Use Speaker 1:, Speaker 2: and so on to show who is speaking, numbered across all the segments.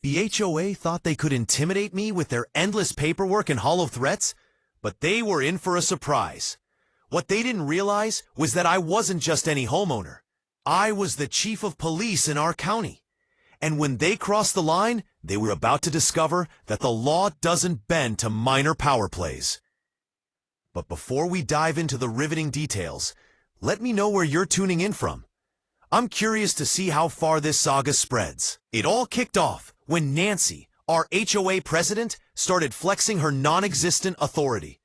Speaker 1: The HOA thought they could intimidate me with their endless paperwork and hollow threats, but they were in for a surprise. What they didn't realize was that I wasn't just any homeowner. I was the chief of police in our county. And when they crossed the line, they were about to discover that the law doesn't bend to minor power plays. But before we dive into the riveting details, let me know where you're tuning in from. I'm curious to see how far this saga spreads. It all kicked off when Nancy, our HOA president, started flexing her non-existent authority.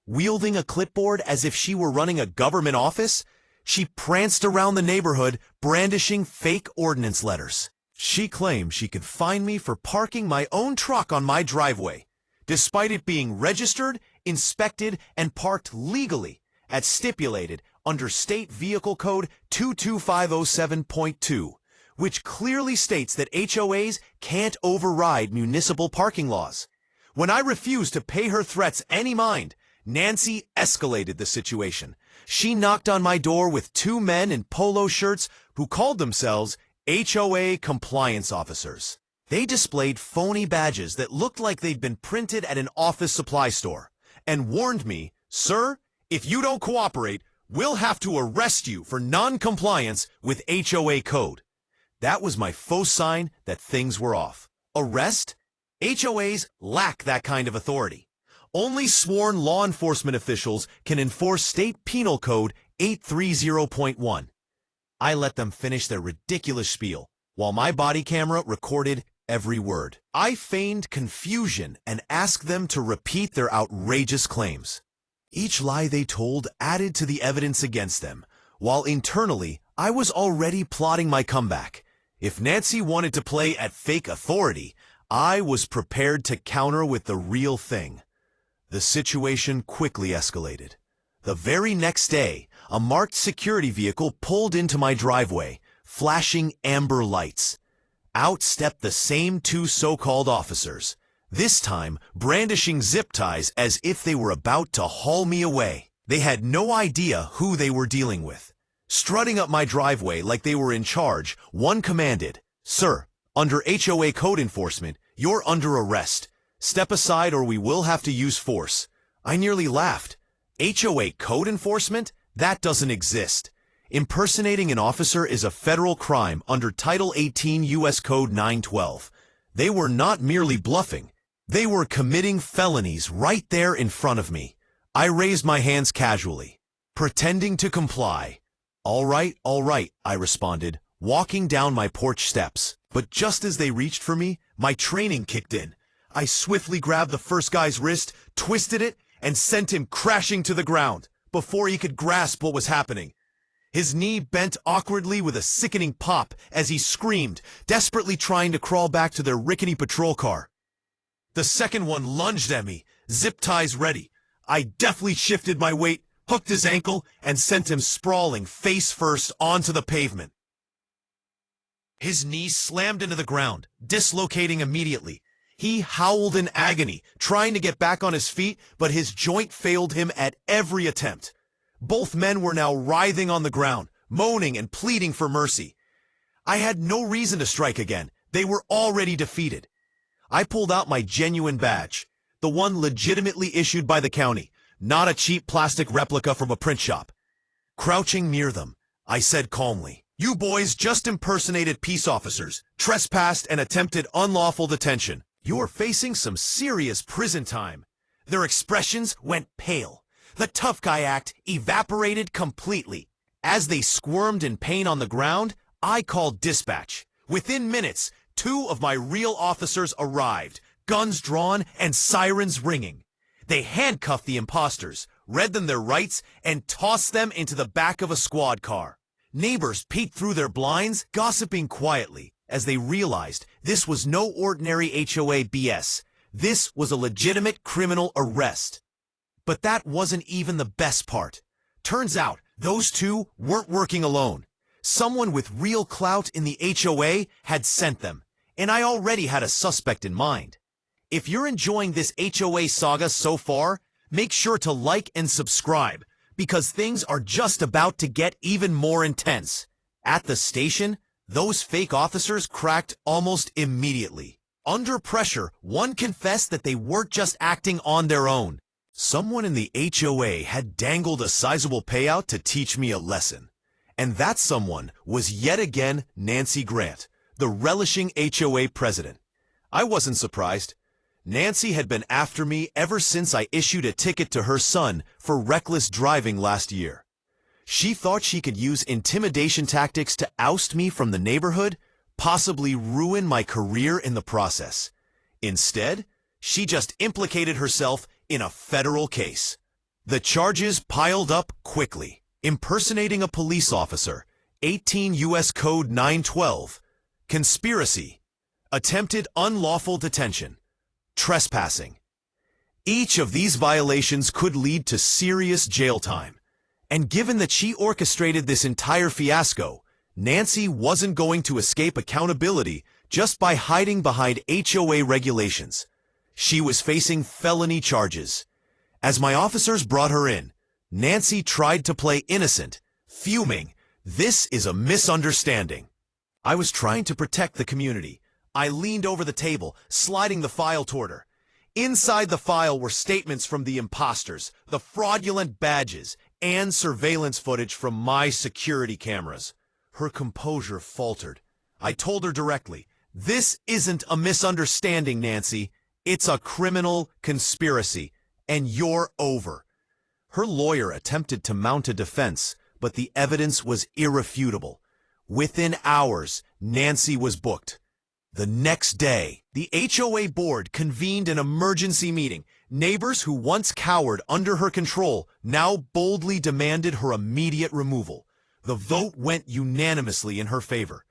Speaker 1: Wielding a clipboard as if she were running a government office, she pranced around the neighborhood brandishing fake ordinance letters. She claimed she could fine me for parking my own truck on my driveway, despite it being registered, inspected, and parked legally as stipulated under State Vehicle Code 22507.2, which clearly states that HOAs can't override municipal parking laws. When I refused to pay her threats any mind, Nancy escalated the situation. She knocked on my door with two men in polo shirts who called themselves HOA compliance officers. They displayed phony badges that looked like they'd been printed at an office supply store and warned me, "Sir, if you don't cooperate, we'll have to arrest you for non-compliance with HOA code." That was my faux sign that things were off. Arrest? HOAs lack that kind of authority. Only sworn law enforcement officials can enforce State Penal Code 830.1. I let them finish their ridiculous spiel, while my body camera recorded every word. I feigned confusion and asked them to repeat their outrageous claims. Each lie they told added to the evidence against them, while internally I was already plotting my comeback. If Nancy wanted to play at fake authority, I was prepared to counter with the real thing. The situation quickly escalated. The very next day, a marked security vehicle pulled into my driveway, flashing amber lights. Out stepped the same two so-called officers, this time brandishing zip ties as if they were about to haul me away. They had no idea who they were dealing with. Strutting up my driveway like they were in charge, one commanded, "Sir, under HOA code enforcement, you're under arrest. Step aside or we will have to use force." I nearly laughed. HOA code enforcement? That doesn't exist. Impersonating an officer is a federal crime under Title 18 U.S. Code 912. They were not merely bluffing. They were committing felonies right there in front of me. I raised my hands casually, pretending to comply. All right, I responded, walking down my porch steps. But just as they reached for me, my training kicked in. I swiftly grabbed the first guy's wrist, twisted it, and sent him crashing to the ground before he could grasp what was happening. His knee bent awkwardly with a sickening pop as he screamed, desperately trying to crawl back to their rickety patrol car. The second one lunged at me, zip ties ready. I deftly shifted my weight, hooked his ankle, and sent him sprawling face first onto the pavement. His knee slammed into the ground, dislocating immediately. He howled in agony, trying to get back on his feet, but his joint failed him at every attempt. Both men were now writhing on the ground, moaning and pleading for mercy. I had no reason to strike again. They were already defeated. I pulled out my genuine badge, the one legitimately issued by the county, not a cheap plastic replica from a print shop. Crouching near them, I said calmly, "You boys just impersonated peace officers, trespassed, and attempted unlawful detention. You're facing some serious prison time." Their expressions went pale. The tough guy act evaporated completely. As they squirmed in pain on the ground, I called dispatch. Within minutes, two of my real officers arrived, guns drawn and sirens ringing. They handcuffed the impostors, read them their rights, and tossed them into the back of a squad car. Neighbors peeked through their blinds, gossiping quietly, as they realized this was no ordinary HOA BS. This was a legitimate criminal arrest. But that wasn't even the best part. Turns out, those two weren't working alone. Someone with real clout in the HOA had sent them, and I already had a suspect in mind. If you're enjoying this HOA saga so far, make sure to like and subscribe, because things are just about to get even more intense. At the station, those fake officers cracked almost immediately. Under pressure, one confessed that they weren't just acting on their own. Someone in the HOA had dangled a sizable payout to teach me a lesson. And that someone was yet again Nancy Grant, the relishing HOA president. I wasn't surprised. Nancy had been after me ever since I issued a ticket to her son for reckless driving last year. She thought she could use intimidation tactics to oust me from the neighborhood, possibly ruin my career in the process. Instead, she just implicated herself in a federal case. The charges piled up quickly. Impersonating a police officer, 18 U.S. Code 912, conspiracy, attempted unlawful detention, trespassing. Each of these violations could lead to serious jail time. And given that she orchestrated this entire fiasco, Nancy wasn't going to escape accountability just by hiding behind HOA regulations. She was facing felony charges. As my officers brought her in, Nancy tried to play innocent, fuming, "This is a misunderstanding." I was trying to protect the community. I leaned over the table, sliding the file toward her. Inside the file were statements from the impostors, the fraudulent badges, and surveillance footage from my security cameras. Her composure faltered. I told her directly, "This isn't a misunderstanding, Nancy. It's a criminal conspiracy, and you're over." Her lawyer attempted to mount a defense, but the evidence was irrefutable. Within hours, Nancy was booked. The next day, the HOA board convened an emergency meeting. Neighbors who once cowered under her control now boldly demanded her immediate removal. The vote went unanimously in her favor.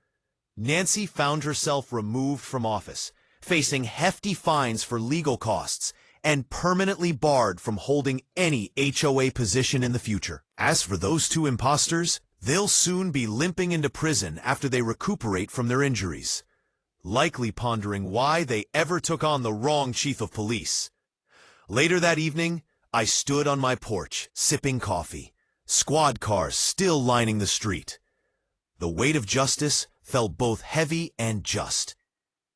Speaker 1: Nancy found herself removed from office, facing hefty fines for legal costs, and permanently barred from holding any HOA position in the future. As for those two imposters, they'll soon be limping into prison after they recuperate from their injuries, likely pondering why they ever took on the wrong chief of police. Later that evening, I stood on my porch, sipping coffee, squad cars still lining the street. The weight of justice felt both heavy and just.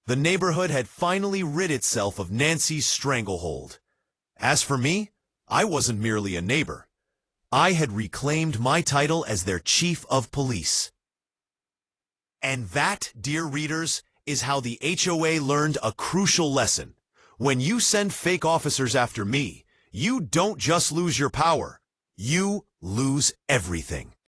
Speaker 1: The neighborhood had finally rid itself of Nancy's stranglehold. As for me, I wasn't merely a neighbor. I had reclaimed my title as their chief of police. And that, dear readers, is how the HOA learned a crucial lesson. When you send fake officers after me, you don't just lose your power, you lose everything.